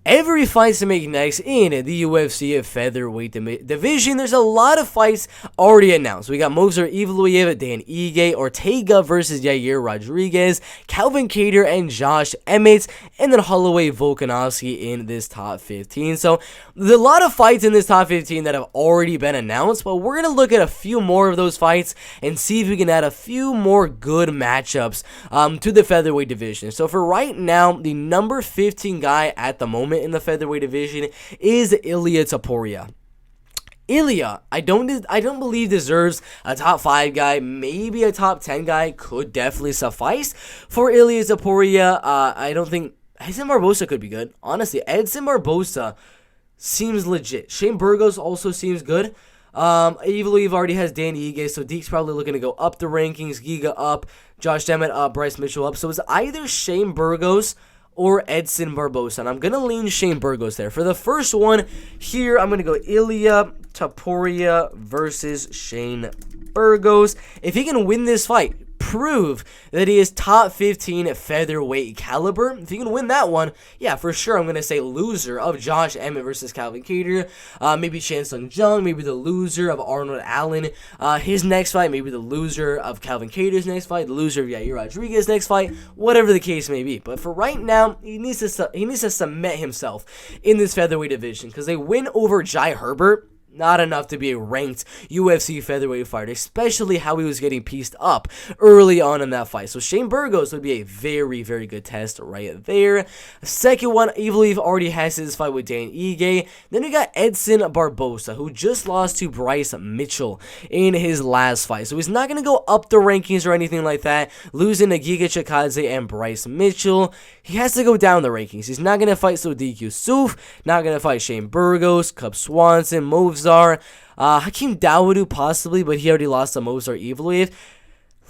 every fight to make next in the UFC featherweight division. There's a lot of fights already announced. We got Movsar Evloev, Dan Ige, Ortega versus Yair Rodriguez, Calvin Kattar and Josh Emmett, and then Holloway Volkanovski in this top 15. So there's a lot of fights in this top 15 that have already been announced, but we're going to look at a few more of those fights and see if we can add a few more good matchups to the featherweight division. So for right now, the number 15 guy at the moment in the featherweight division is Ilia Tapia. Ilia, I don't believe deserves a top 5 guy. Maybe a top 10 guy could definitely suffice for Ilia Tapia. I don't think Edson Barbosa could be good. Honestly, Edson Barbosa seems legit. Shane Burgos also seems good. Evloev already has Dan Ige, so Deke's probably looking to go up the rankings. Giga up, Josh Emmett up, Bryce Mitchell up. So it's either Shane Burgos or Edson Barbosa, and I'm going to lean Shane Burgos there. For the first one here, I'm going to go Ilia Tapia versus Shane Burgos. If he can win this fight, prove that he is top 15 featherweight caliber. If you can win that one, yeah, for sure, I'm going to say loser of Josh Emmett versus Calvin Kattar. Maybe Chan Sung Jung, maybe the loser of Arnold Allen. His next fight, maybe the loser of Calvin Kattar's next fight, the loser of Yair Rodriguez's next fight, whatever the case may be. But for right now, he needs to cement himself in this featherweight division, because they win over Jai Herbert. Not enough to be a ranked UFC featherweight fighter, especially how he was getting pieced up early on in that fight. So Shane Burgos would be a very, very good test right there. Second one, Evloev already has his fight with Dan Ige. Then we got Edson Barbosa, who just lost to Bryce Mitchell in his last fight. So he's not going to go up the rankings or anything like that, losing to Giga Chikadze and Bryce Mitchell. He has to go down the rankings. He's not going to fight Sodiq Yusuff, not going to fight Shane Burgos, Cub Swanson, Moves Hakeem Dawodu possibly, but he already lost to Movsar Evloev.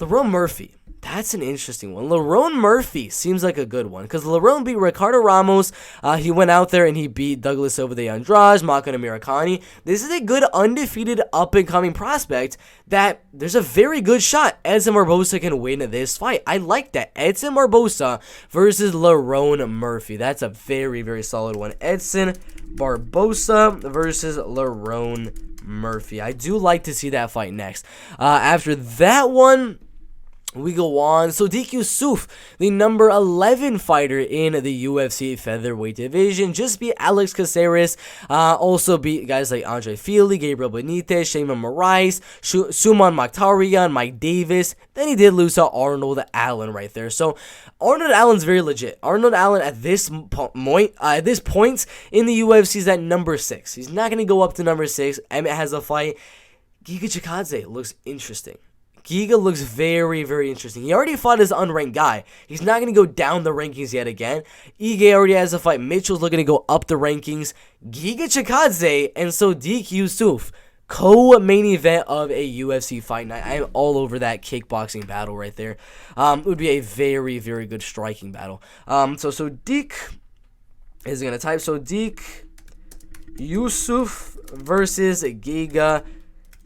Larone Murphy, that's an interesting one. Larone Murphy seems like a good one, because Larone beat Ricardo Ramos. He went out there and he beat Douglas Silva de Andrade, Makana Murakami. This is a good undefeated up-and-coming prospect that there's a very good shot Edson Barbosa can win this fight. I like that. Edson Barbosa versus Larone Murphy. That's a very, very solid one. Edson Barbosa versus Larone Murphy. I do like to see that fight next. After that one, we go on. Sodiq Yusuff, the number 11 fighter in the UFC featherweight division, just beat Alex Caceres. Also beat guys like Andre Fili, Gabriel Benitez, Shayman Moraes, Suman Mokhtarian, Mike Davis. Then he did lose to Arnold Allen right there. So Arnold Allen's very legit. Arnold Allen at this point in the UFC is at number 6. He's not going to go up to number 6. Emmett has a fight. Giga Chikadze looks interesting. Giga looks very, very interesting. He already fought as an unranked guy. He's not going to go down the rankings yet again. Ige already has a fight. Mitchell's looking to go up the rankings. Giga Chikadze and Sodiq Yusuff, co-main event of a UFC fight night. I am all over that kickboxing battle right there. It would be a very, very good striking battle. So Sodiq is going to type Sodiq Yusuff versus Giga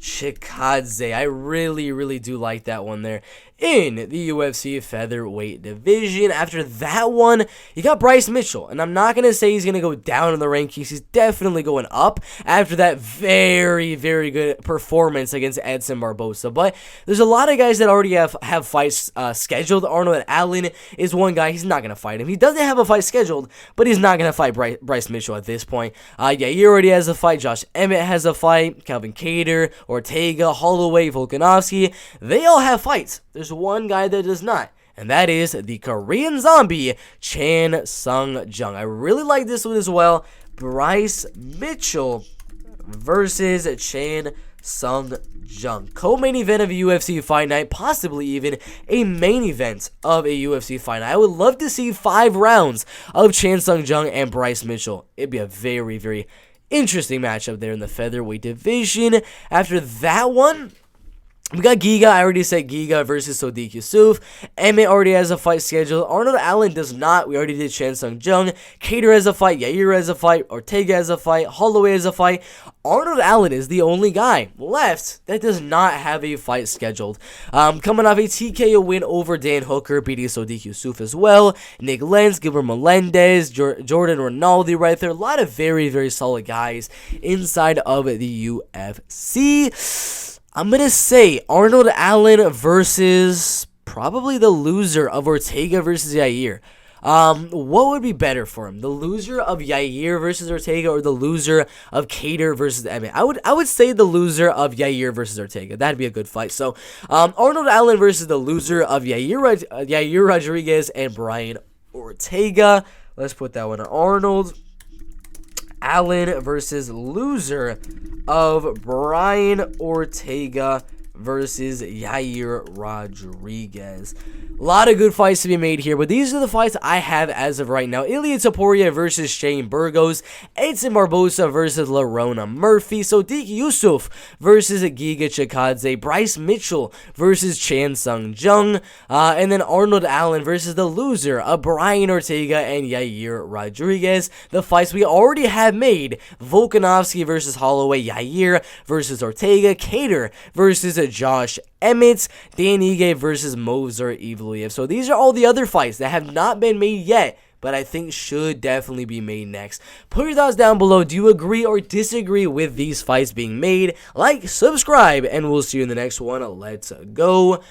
Chikadze. I really, really do like that one there in the UFC featherweight division. After that one, you got Bryce Mitchell, and I'm not going to say he's going to go down in the rankings. He's definitely going up after that very, very good performance against Edson Barbosa. But there's a lot of guys that already have fights scheduled. Arnold Allen is one guy. He's not going to fight him. He doesn't have a fight scheduled, but he's not going to fight Bryce Mitchell at this point. He already has a fight. Josh Emmett has a fight. Calvin Kattar, Ortega, Holloway, Volkanovski. They all have fights. There's one guy that does not, and that is the Korean zombie, Chan Sung Jung. I really like this one as well. Bryce Mitchell versus Chan Sung Jung. Co-main event of a UFC fight night, possibly even a main event of a UFC fight night. I would love to see 5 rounds of Chan Sung Jung and Bryce Mitchell. It'd be a very, very interesting matchup there in the featherweight division. After that one, We got Giga. I already said Giga versus Sodiq Yusuff. Emmett already has a fight scheduled. Arnold Allen does not. We already did Chan Sung Jung. Cater has a fight. Yair has a fight. Ortega has a fight. Holloway has a fight. Arnold Allen is the only guy left that does not have a fight scheduled. Coming off a TKO win over Dan Hooker, beating Sodiq Yusuff as well. Nick Lenz, Gilbert Melendez, Jordan Ronaldo right there. A lot of very, very solid guys inside of the UFC. I'm going to say Arnold Allen versus probably the loser of Ortega versus Yair. What would be better for him? The loser of Yair versus Ortega or the loser of Cater versus Emmett? I would say the loser of Yair versus Ortega. That'd be a good fight. So, Arnold Allen versus the loser of Yair Rodriguez and Brian Ortega. Let's put that one on Arnold Allen versus loser of Brian Ortega versus Yair Rodriguez. A lot of good fights to be made here, but these are the fights I have as of right now. Ilia Tapia versus Shane Burgos. Edson Barbosa versus Larone Murphy. Sodiq Yusuff versus Giga Chikadze. Bryce Mitchell versus Chan Sung Jung. And then Arnold Allen versus the loser of Brian Ortega and Yair Rodriguez. The fights we already have made. Volkanovski versus Holloway. Yair versus Ortega. Cater versus Josh Emmett, Dan Ige versus Movsar Evloev. So these are all the other fights that have not been made yet, but I think should definitely be made next. Put your thoughts down below. Do you agree or disagree with these fights being made? Like, subscribe, and we'll see you in the next one. Let's go.